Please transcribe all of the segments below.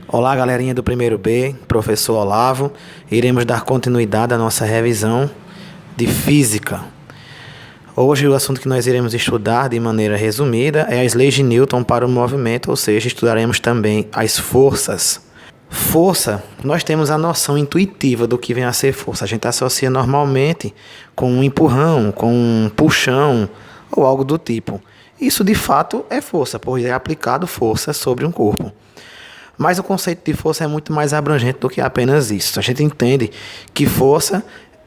Olá, galerinha do primeiro B, professor Olavo. Iremos dar continuidade à nossa revisão de física. Hoje o assunto que nós iremos estudar de maneira resumida é as leis de Newton para o movimento, ou seja, estudaremos também as forças. Força, nós temos a noção intuitiva do que vem a ser força. A gente associa normalmente com um empurrão, com um puxão ou algo do tipo. Isso de fato é força, pois é aplicado força sobre um corpo. Mas o conceito de força é muito mais abrangente do que apenas isso. A gente entende que força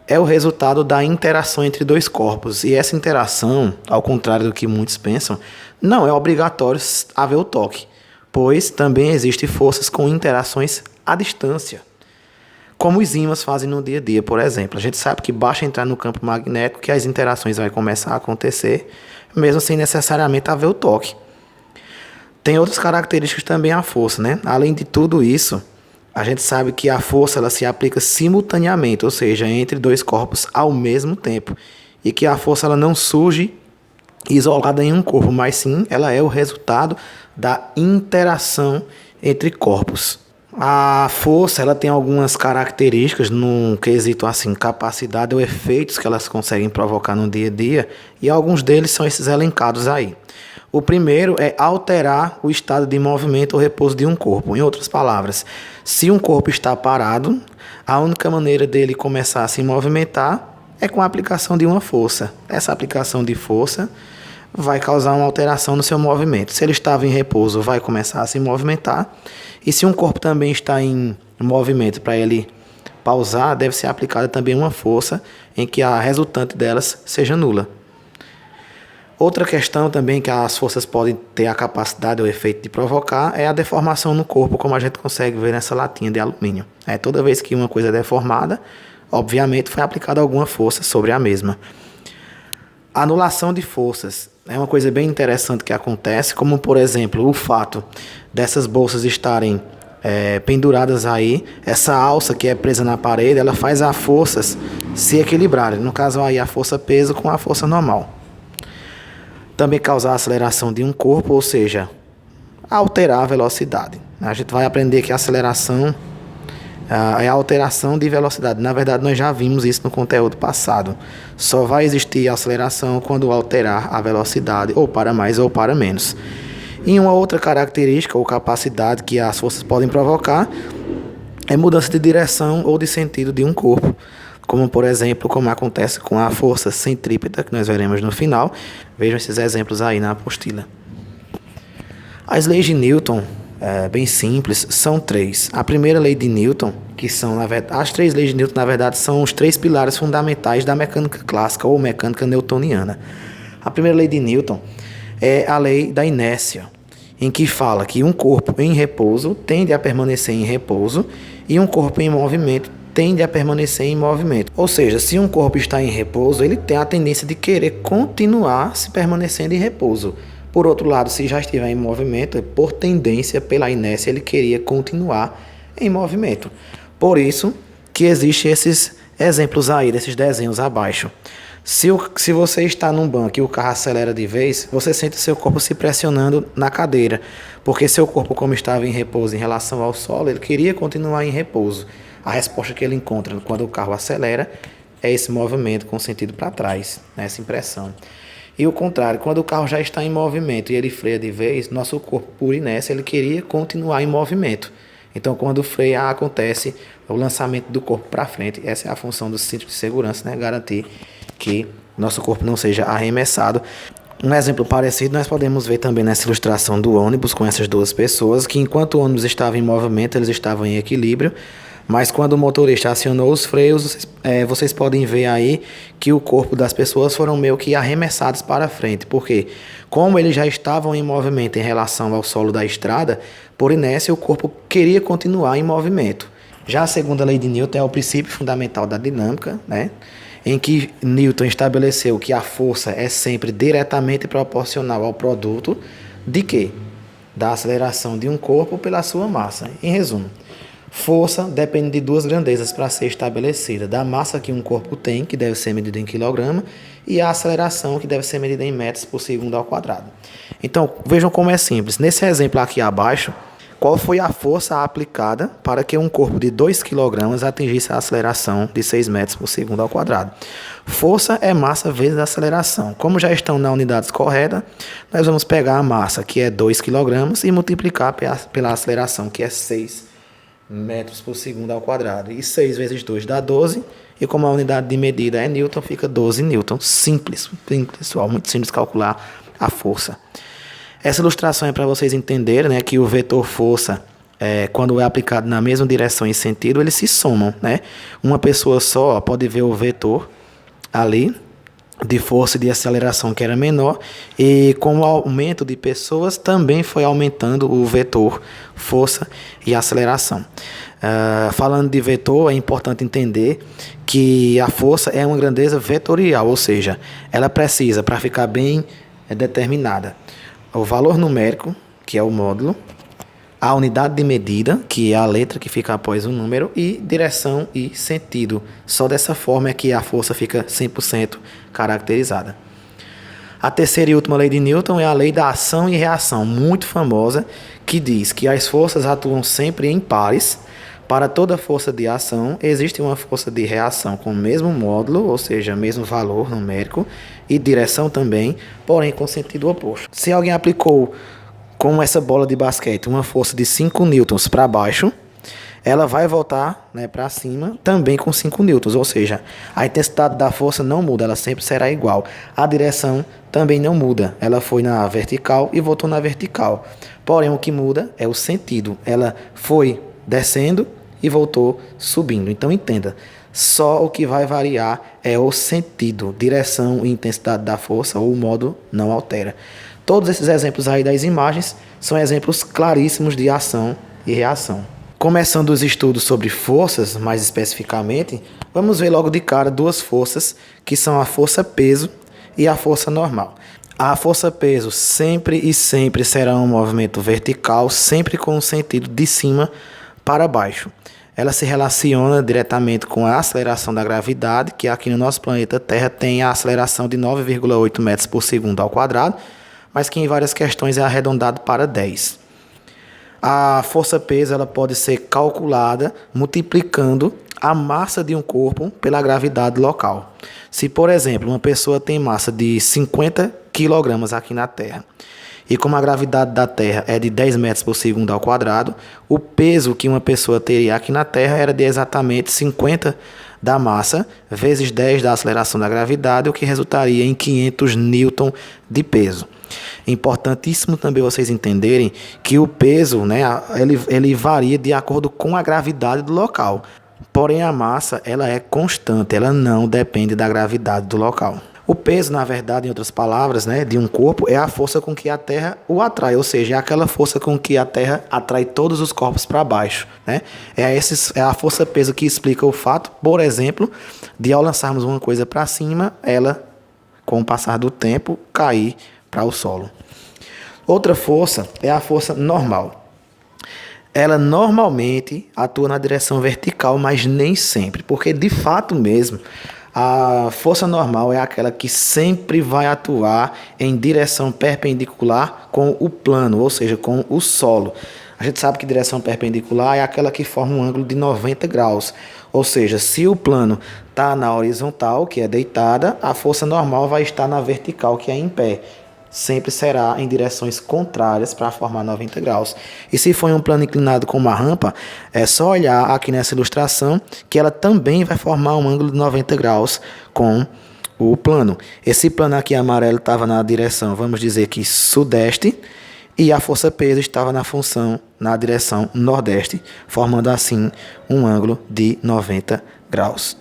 é o resultado da interação entre dois corpos. E essa interação, ao contrário do que muitos pensam, não é obrigatório haver o toque, pois também existem forças com interações à distância, como os ímãs fazem no dia a dia, por exemplo. A gente sabe que basta entrar no campo magnético que as interações vão começar a acontecer, mesmo sem necessariamente haver o toque. Tem outras características também a força, né? Além de tudo isso, a gente sabe que a força ela se aplica simultaneamente, ou seja, entre dois corpos ao mesmo tempo. E que a força ela não surge isolada em um corpo, mas sim ela é o resultado da interação entre corpos. A força ela tem algumas características no quesito assim, capacidade ou efeitos que elas conseguem provocar no dia a dia, e alguns deles são esses elencados aí. O primeiro é alterar o estado de movimento ou repouso de um corpo. Em outras palavras, se um corpo está parado, a única maneira dele começar a se movimentar é com a aplicação de uma força. Essa aplicação de força vai causar uma alteração no seu movimento. Se ele estava em repouso, vai começar a se movimentar. E se um corpo também está em movimento, para ele pausar, deve ser aplicada também uma força em que a resultante delas seja nula. Outra questão também que as forças podem ter a capacidade ou efeito de provocar é a deformação no corpo, como a gente consegue ver nessa latinha de alumínio. Toda vez que uma coisa é deformada, obviamente foi aplicada alguma força sobre a mesma. Anulação de forças é uma coisa bem interessante que acontece, como por exemplo o fato dessas bolsas estarem penduradas aí, essa alça que é presa na parede, ela faz as forças se equilibrarem, no caso aí a força peso com a força normal. Também causar a aceleração de um corpo, ou seja, alterar a velocidade. A gente vai aprender que a aceleração é a alteração de velocidade. Na verdade, nós já vimos isso no conteúdo passado. Só vai existir aceleração quando alterar a velocidade, ou para mais ou para menos. E uma outra característica ou capacidade que as forças podem provocar é mudança de direção ou de sentido de um corpo. Como, por exemplo, como acontece com a força centrípeta, que nós veremos no final. Vejam esses exemplos aí na apostila. As leis de Newton, bem simples, são três. A primeira lei de Newton, que são, na verdade, as três leis de Newton, na verdade, são os três pilares fundamentais da mecânica clássica ou mecânica newtoniana. A primeira lei de Newton é a lei da inércia, em que fala que um corpo em repouso tende a permanecer em repouso e um corpo em movimento tende a permanecer em movimento. Ou seja, se um corpo está em repouso, ele tem a tendência de querer continuar se permanecendo em repouso. Por outro lado, se já estiver em movimento, por tendência, pela inércia, ele queria continuar em movimento. Por isso que existem esses exemplos aí, desses desenhos abaixo. Se você está num banco e o carro acelera de vez, você sente seu corpo se pressionando na cadeira, porque seu corpo, como estava em repouso em relação ao solo, ele queria continuar em repouso. A resposta que ele encontra quando o carro acelera é esse movimento com sentido para trás, essa impressão. E o contrário, quando o carro já está em movimento e ele freia de vez, nosso corpo, por inércia, ele queria continuar em movimento. Então, quando freia, acontece o lançamento do corpo para frente. Essa é a função do cinto de segurança, garantir que nosso corpo não seja arremessado. Um exemplo parecido nós podemos ver também nessa ilustração do ônibus com essas duas pessoas, que enquanto o ônibus estava em movimento, eles estavam em equilíbrio. Mas quando o motorista acionou os freios, vocês podem ver aí que o corpo das pessoas foram meio que arremessados para frente. Porque como eles já estavam em movimento em relação ao solo da estrada, por inércia o corpo queria continuar em movimento. Já a segunda lei de Newton é o princípio fundamental da dinâmica, em que Newton estabeleceu que a força é sempre diretamente proporcional ao produto de quê? Da aceleração de um corpo pela sua massa. Em resumo, força depende de duas grandezas para ser estabelecida: da massa que um corpo tem, que deve ser medida em quilograma, e a aceleração, que deve ser medida em metros por segundo ao quadrado. Então, vejam como é simples. Nesse exemplo aqui abaixo, Qual foi a força aplicada para que um corpo de 2 kg atingisse a aceleração de 6 metros por segundo ao quadrado? Força é massa vezes a aceleração. Como já estão na unidade correta, nós vamos pegar a massa, que é 2 kg, e multiplicar pela aceleração, que é 6 metros por segundo ao quadrado. E 6 vezes 2 dá 12, e como a unidade de medida é Newton, fica 12 Newton. Simples, pessoal, muito simples calcular a força. Essa ilustração é para vocês entenderem, né, que o vetor força, quando é aplicado na mesma direção e sentido, eles se somam, né? Uma pessoa só pode ver o vetor ali de força e de aceleração que era menor, e com o aumento de pessoas também foi aumentando o vetor força e aceleração. Falando de vetor, é importante entender que a força é uma grandeza vetorial, ou seja, ela precisa, para ficar bem determinada, o valor numérico, que é o módulo, a unidade de medida, que é a letra que fica após o número, e direção e sentido. Só dessa forma é que a força fica 100% caracterizada. A terceira e última lei de Newton é a lei da ação e reação, muito famosa, que diz que as forças atuam sempre em pares. Para toda força de ação, existe uma força de reação com o mesmo módulo, ou seja, mesmo valor numérico, e direção também, porém com sentido oposto. Se alguém aplicou com essa bola de basquete uma força de 5 newtons para baixo, ela vai voltar, né, para cima também com 5 newtons, ou seja, a intensidade da força não muda, ela sempre será igual. A direção também não muda, ela foi na vertical e voltou na vertical. Porém, o que muda é o sentido, ela foi descendo e voltou subindo. Então entenda, só o que vai variar é o sentido, direção e intensidade da força, ou o modo não altera. Todos esses exemplos aí das imagens são exemplos claríssimos de ação e reação. Começando os estudos sobre forças, mais especificamente, vamos ver logo de cara duas forças, que são a força-peso e a força normal. A força-peso sempre e sempre será um movimento vertical, sempre com o sentido de cima para baixo. Ela se relaciona diretamente com a aceleração da gravidade, que aqui no nosso planeta Terra tem a aceleração de 9,8 metros por segundo ao quadrado, mas que em várias questões é arredondado para 10. A força-peso ela pode ser calculada multiplicando a massa de um corpo pela gravidade local. Se, por exemplo, uma pessoa tem massa de 50 kg aqui na Terra, e como a gravidade da Terra é de 10 metros por segundo ao quadrado, o peso que uma pessoa teria aqui na Terra era de exatamente 50 da massa vezes 10 da aceleração da gravidade, o que resultaria em 500 newton de peso. Importantíssimo também vocês entenderem que o peso, né, ele varia de acordo com a gravidade do local. Porém, a massa ela é constante, ela não depende da gravidade do local. O peso, na verdade, em outras palavras, né, de um corpo é a força com que a Terra o atrai, ou seja, é aquela força com que a Terra atrai todos os corpos para baixo, né? É a força-peso que explica o fato, por exemplo, de ao lançarmos uma coisa para cima, ela, com o passar do tempo, cair para o solo. Outra força é a força normal. Ela normalmente atua na direção vertical, mas nem sempre, porque de fato mesmo, a força normal é aquela que sempre vai atuar em direção perpendicular com o plano, ou seja, com o solo. A gente sabe que direção perpendicular é aquela que forma um ângulo de 90 graus. Ou seja, se o plano está na horizontal, que é deitada, a força normal vai estar na vertical, que é em pé. Sempre será em direções contrárias para formar 90 graus. E se for um plano inclinado com uma rampa, é só olhar aqui nessa ilustração que ela também vai formar um ângulo de 90 graus com o plano. Esse plano aqui amarelo estava na direção, vamos dizer que sudeste, e a força-peso estava na direção nordeste, formando assim um ângulo de 90 graus.